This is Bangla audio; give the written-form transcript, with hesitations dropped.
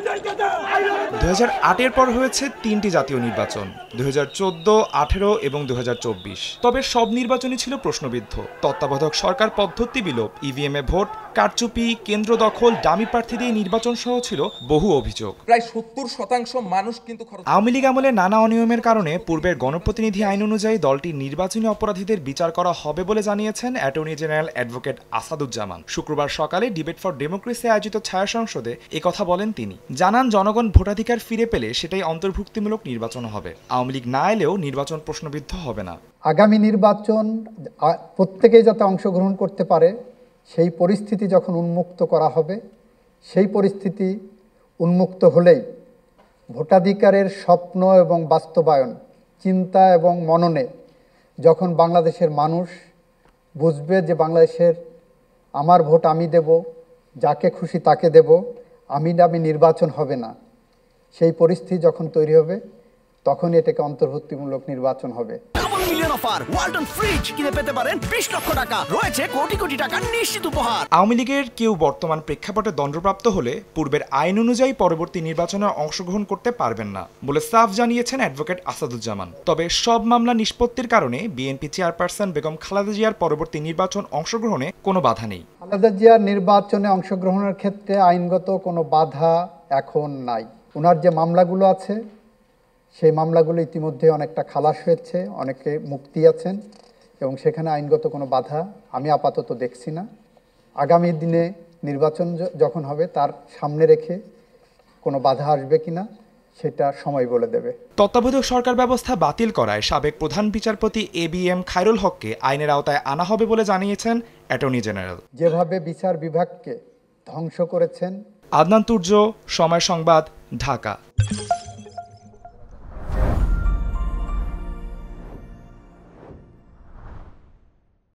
2008-এর পর হয়েছে 3টি জাতীয় নির্বাচন, 2014, 18 এবং 2024। তবে সব নির্বাচনই ছিল প্রশ্নবিদ্ধ। তত্ত্বাবধায়ক সরকার পদ্ধতি বিলোপ, ইভিএমে ভোট, কারচুপি, কেন্দ্র দখল, ডামি প্রার্থী দিয়ে নির্বাচন সহ ছিল বহু অভিযোগ। প্রায় 70% মানুষ কিন্তু আওয়ামী লীগ আমলে নানা অনিয়মের কারণে পূর্বের গণপ্রতিনিধি আইন অনুযায়ী দলটির নির্বাচনী অপরাধীদের বিচার করা হবে বলে জানিয়েছেন অ্যাটর্নি জেনারেল অ্যাডভোকেট আসাদুজ্জামান। শুক্রবার সকালে ডিবেট ফর ডেমোক্রেসি আয়োজিত ছায়া সংসদে একথা বলেন তিনি। জানান, জনগণ ভোটাধিকার ফিরে পেলে সেটাই অন্তর্ভুক্তিমূলক নির্বাচন হবে। আওয়ামী লীগ না এলেও নির্বাচন প্রশ্নবিদ্ধ হবে না। আগামী নির্বাচন প্রত্যেকেই যাতে অংশগ্রহণ করতে পারে সেই পরিস্থিতি যখন উন্মুক্ত করা হবে, সেই পরিস্থিতি উন্মুক্ত হলেই ভোটাধিকারের স্বপ্ন এবং বাস্তবায়ন, চিন্তা এবং মননে যখন বাংলাদেশের মানুষ বুঝবে যে বাংলাদেশের আমার ভোট আমি দেব, যাকে খুশি তাকে দেব, আমি নির্বাচন হবে না, সেই পরিস্থিতি যখন তৈরি হবে তখন এটাকে অন্তর্ভুক্তিমূলক নির্বাচন হবে। আওয়ামী লীগের কেউ বর্তমান প্রেক্ষাপটে দণ্ডপ্রাপ্ত হলে পূর্বের আইন অনুযায়ী পরবর্তী নির্বাচনে অংশগ্রহণ করতে পারবেন না বলে সাফ জানিয়েছেন অ্যাডভোকেট আসাদুজ্জামান। তবে সব মামলা নিষ্পত্তির কারণে বিএনপি চেয়ারপারসন বেগম খালেদা জিয়ার পরবর্তী নির্বাচন অংশগ্রহণে কোনো বাধা নেই। খালেদা জিয়ার নির্বাচনে অংশগ্রহণের ক্ষেত্রে আইনগত কোনো বাধা এখন নাই। ওনার যে মামলাগুলো আছে সেই মামলাগুলো ইতিমধ্যে অনেকটা খালাস হয়েছে, অনেকে মুক্তি আছেন এবং সেখানে আইনগত কোনো বাধা আমি আপাতত দেখছি না। আগামী দিনে নির্বাচন যখন হবে তার সামনে রেখে কোনো বাধা আসবে কিনা সেটা সময় বলে দেবে। তত্ত্বাবধায়ক সরকার ব্যবস্থা বাতিল করায় সাবেক প্রধান বিচারপতি এবিএম খায়রুল হককে আইনের আওতায় আনা হবে বলে জানিয়েছেন অ্যাটর্নি জেনারেল। যেভাবে বিচার বিভাগকে ধ্বংস করেছেন। আদনান তুর্য, সময় সংবাদ, ঢাকা।